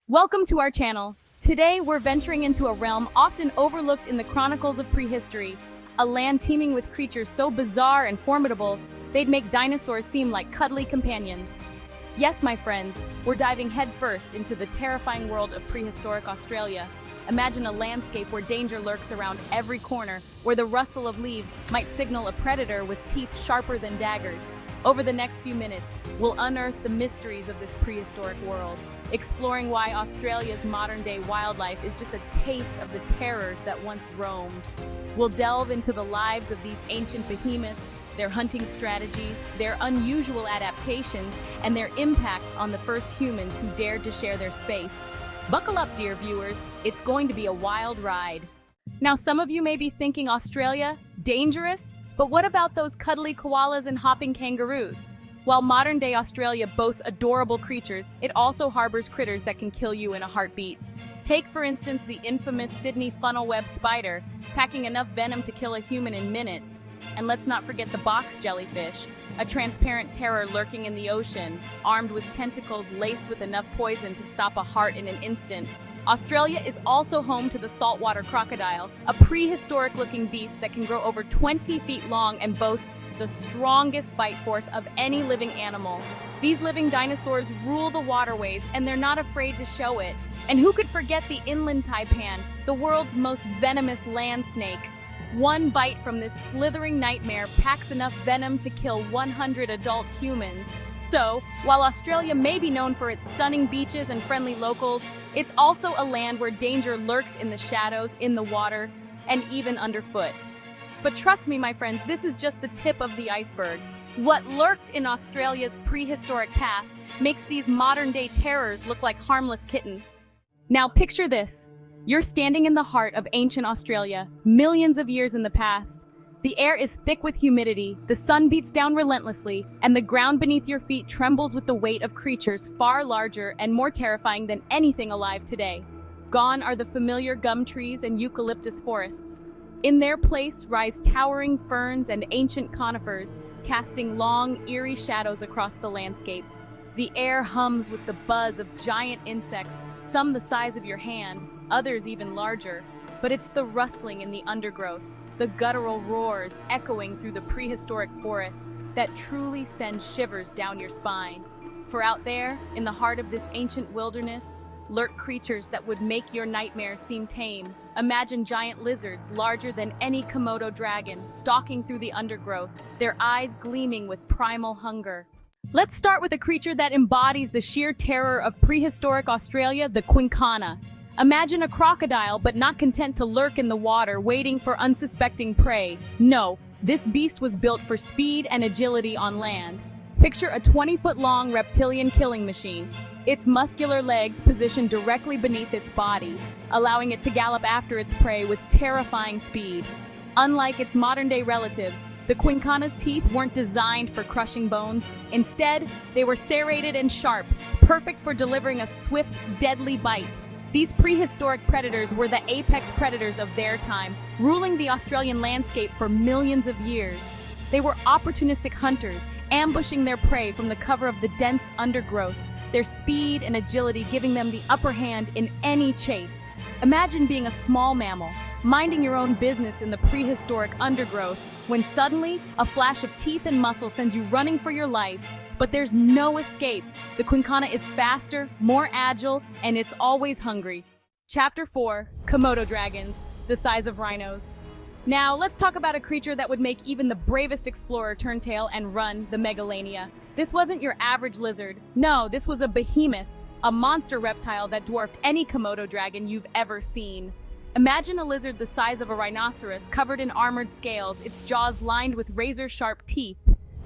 Welcome to our channel. Today we're venturing into a realm often overlooked in the chronicles of prehistory, a land teeming with creatures so bizarre and formidable they'd make dinosaurs seem like cuddly companions. Yes, my friends, we're diving headfirst into the terrifying world of prehistoric Australia. Imagine a landscape where danger lurks around every corner, where the rustle of leaves might signal a predator with teeth sharper than daggers. Over the next few minutes, we'll unearth the mysteries of this prehistoric world, exploring why Australia's modern-day wildlife is just a taste of the terrors that once roamed. We'll delve into the lives of these ancient behemoths, their hunting strategies, their unusual adaptations, and their impact on the first humans who dared to share their space. Buckle up, dear viewers, it's going to be a wild ride. Now, some of you may be thinking Australia, dangerous? But what about those cuddly koalas and hopping kangaroos? While modern-day Australia boasts adorable creatures, it also harbors critters that can kill you in a heartbeat. Take, for instance, the infamous Sydney funnel-web spider, packing enough venom to kill a human in minutes. And let's not forget the box jellyfish, a transparent terror lurking in the ocean, armed with tentacles laced with enough poison to stop a heart in an instant. Australia is also home to the saltwater crocodile, a prehistoric-looking beast that can grow over 20 feet long and boasts the strongest bite force of any living animal. These living dinosaurs rule the waterways, and they're not afraid to show it. And who could forget the inland taipan, the world's most venomous land snake? One bite from this slithering nightmare packs enough venom to kill 100 adult humans. So, while Australia may be known for its stunning beaches and friendly locals, it's also a land where danger lurks in the shadows, in the water, and even underfoot. But trust me, my friends, this is just the tip of the iceberg. What lurked in Australia's prehistoric past makes these modern-day terrors look like harmless kittens. Now picture this. You're standing in the heart of ancient Australia, millions of years in the past. The air is thick with humidity, the sun beats down relentlessly, and the ground beneath your feet trembles with the weight of creatures far larger and more terrifying than anything alive today. Gone are the familiar gum trees and eucalyptus forests. In their place rise towering ferns and ancient conifers, casting long, eerie shadows across the landscape. The air hums with the buzz of giant insects, some the size of your hand, others even larger. But it's the rustling in the undergrowth, the guttural roars echoing through the prehistoric forest that truly send shivers down your spine. For out there, in the heart of this ancient wilderness, lurk creatures that would make your nightmares seem tame. Imagine giant lizards larger than any Komodo dragon stalking through the undergrowth, their eyes gleaming with primal hunger. Let's start with a creature that embodies the sheer terror of prehistoric Australia, the quinkana. Imagine a crocodile, but not content to lurk in the water, waiting for unsuspecting prey. No, this beast was built for speed and agility on land. Picture a 20-foot-long reptilian killing machine, its muscular legs positioned directly beneath its body, allowing it to gallop after its prey with terrifying speed. Unlike its modern-day relatives, the quinkana's teeth weren't designed for crushing bones. Instead, they were serrated and sharp, perfect for delivering a swift, deadly bite. These prehistoric predators were the apex predators of their time, ruling the Australian landscape for millions of years. They were opportunistic hunters, ambushing their prey from the cover of the dense undergrowth, their speed and agility giving them the upper hand in any chase. Imagine being a small mammal, minding your own business in the prehistoric undergrowth, when suddenly a flash of teeth and muscle sends you running for your life. But there's no escape. The quinkana is faster, more agile, and it's always hungry. Chapter 4, Komodo dragons, the size of rhinos. Now, let's talk about a creature that would make even the bravest explorer turn tail and run, the megalania. This wasn't your average lizard. No, this was a behemoth, a monster reptile that dwarfed any Komodo dragon you've ever seen. Imagine a lizard the size of a rhinoceros, covered in armored scales, its jaws lined with razor-sharp teeth.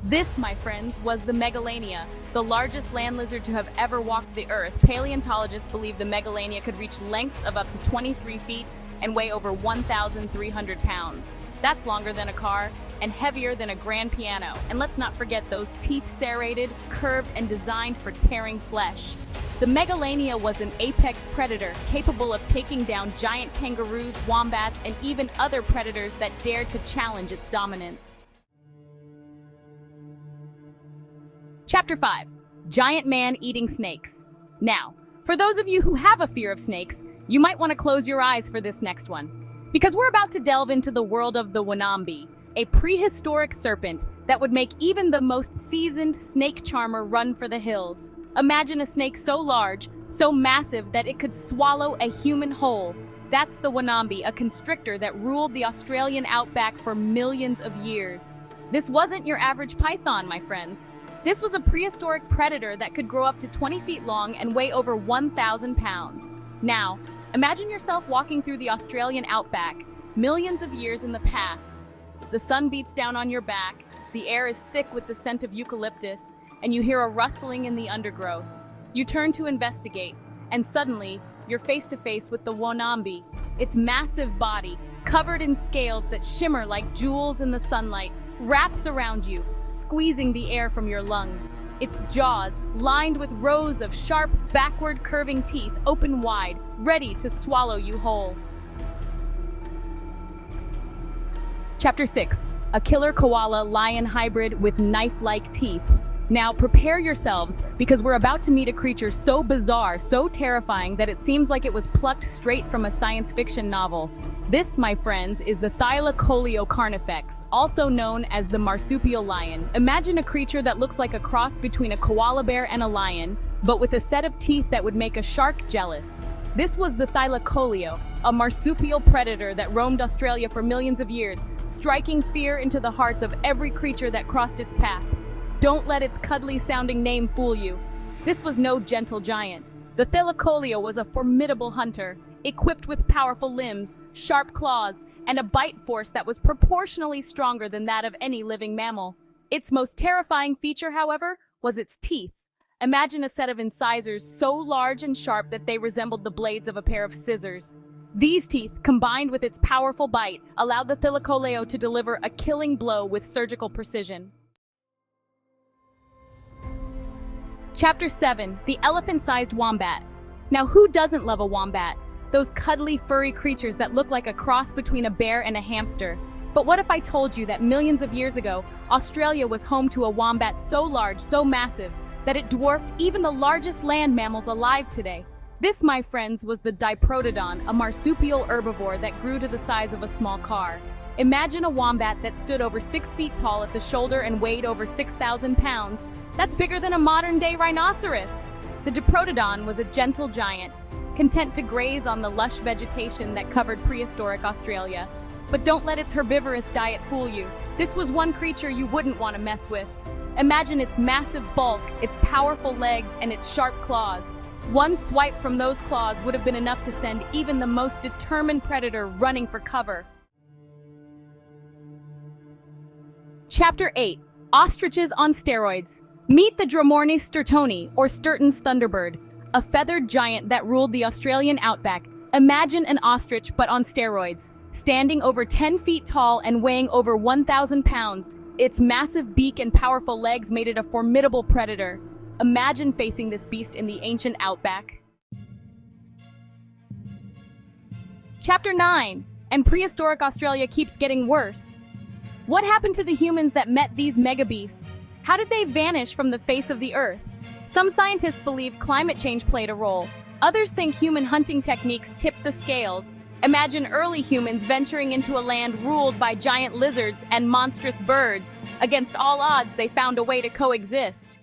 This, my friends, was the megalania, the largest land lizard to have ever walked the earth. Paleontologists believe the megalania could reach lengths of up to 23 feet and weigh over 1,300 pounds. That's longer than a car and heavier than a grand piano. And let's not forget those teeth serrated, curved, and designed for tearing flesh. The megalania was an apex predator capable of taking down giant kangaroos, wombats, and even other predators that dared to challenge its dominance. Chapter 5. Giant man eating snakes. Now, For those of you who have a fear of snakes, you might want to close your eyes for this next one. Because we're about to delve into the world of the Wombat, a prehistoric serpent that would make even the most seasoned snake charmer run for the hills. Imagine a snake so large, so massive that it could swallow a human whole. That's the Wombat, a constrictor that ruled the Australian outback for millions of years. This wasn't your average python, my friends. This was a prehistoric predator that could grow up to 20 feet long and weigh over 1,000 pounds. Now, imagine yourself walking through the Australian outback, millions of years in the past. The sun beats down on your back, the air is thick with the scent of eucalyptus, and you hear a rustling in the undergrowth. You turn to investigate, and suddenly, you're face to face with the Wombat. Its massive body, covered in scales that shimmer like jewels in the sunlight, wraps around you, squeezing the air from your lungs. Its jaws, lined with rows of sharp, backward curving teeth, open wide, ready to swallow you whole. Chapter 6. A killer koala lion hybrid with knife-like teeth. Now prepare yourselves, because we're about to meet a creature so bizarre, so terrifying that it seems like it was plucked straight from a science fiction novel. This, my friends, is the Thylacoleo carnifex, also known as the marsupial lion. Imagine a creature that looks like a cross between a koala bear and a lion, but with a set of teeth that would make a shark jealous. This was the Thylacoleo, a marsupial predator that roamed Australia for millions of years, striking fear into the hearts of every creature that crossed its path. Don't let its cuddly-sounding name fool you. This was no gentle giant. The Thylacoleo was a formidable hunter, equipped with powerful limbs, sharp claws, and a bite force that was proportionally stronger than that of any living mammal. Its most terrifying feature, however, was its teeth. Imagine a set of incisors so large and sharp that they resembled the blades of a pair of scissors. These teeth, combined with its powerful bite, allowed the Thylacoleo to deliver a killing blow with surgical precision. Chapter 7. The elephant-sized wombat. Now, who doesn't love a wombat? Those cuddly, furry creatures that look like a cross between a bear and a hamster. But what if I told you that millions of years ago, Australia was home to a wombat so large, so massive, that it dwarfed even the largest land mammals alive today? This, my friends, was the Diprotodon, a marsupial herbivore that grew to the size of a small car. Imagine a wombat that stood over 6 feet tall at the shoulder and weighed over 6,000 pounds. That's bigger than a modern-day rhinoceros. The Diprotodon was a gentle giant, content to graze on the lush vegetation that covered prehistoric Australia. But don't let its herbivorous diet fool you. This was one creature you wouldn't want to mess with. Imagine its massive bulk, its powerful legs, and its sharp claws. One swipe from those claws would have been enough to send even the most determined predator running for cover. Chapter 8. Ostriches on Steroids. Meet the Dromornis stertoni, or Sturton's thunderbird, a feathered giant that ruled the Australian outback. Imagine an ostrich, but on steroids. Standing over 10 feet tall and weighing over 1,000 pounds, its massive beak and powerful legs made it a formidable predator. Imagine facing this beast in the ancient outback. Chapter 9. And prehistoric Australia keeps getting worse. What happened to the humans that met these megabeasts? How did they vanish from the face of the earth? Some scientists believe climate change played a role. Others think human hunting techniques tipped the scales. Imagine early humans venturing into a land ruled by giant lizards and monstrous birds. Against all odds, they found a way to coexist.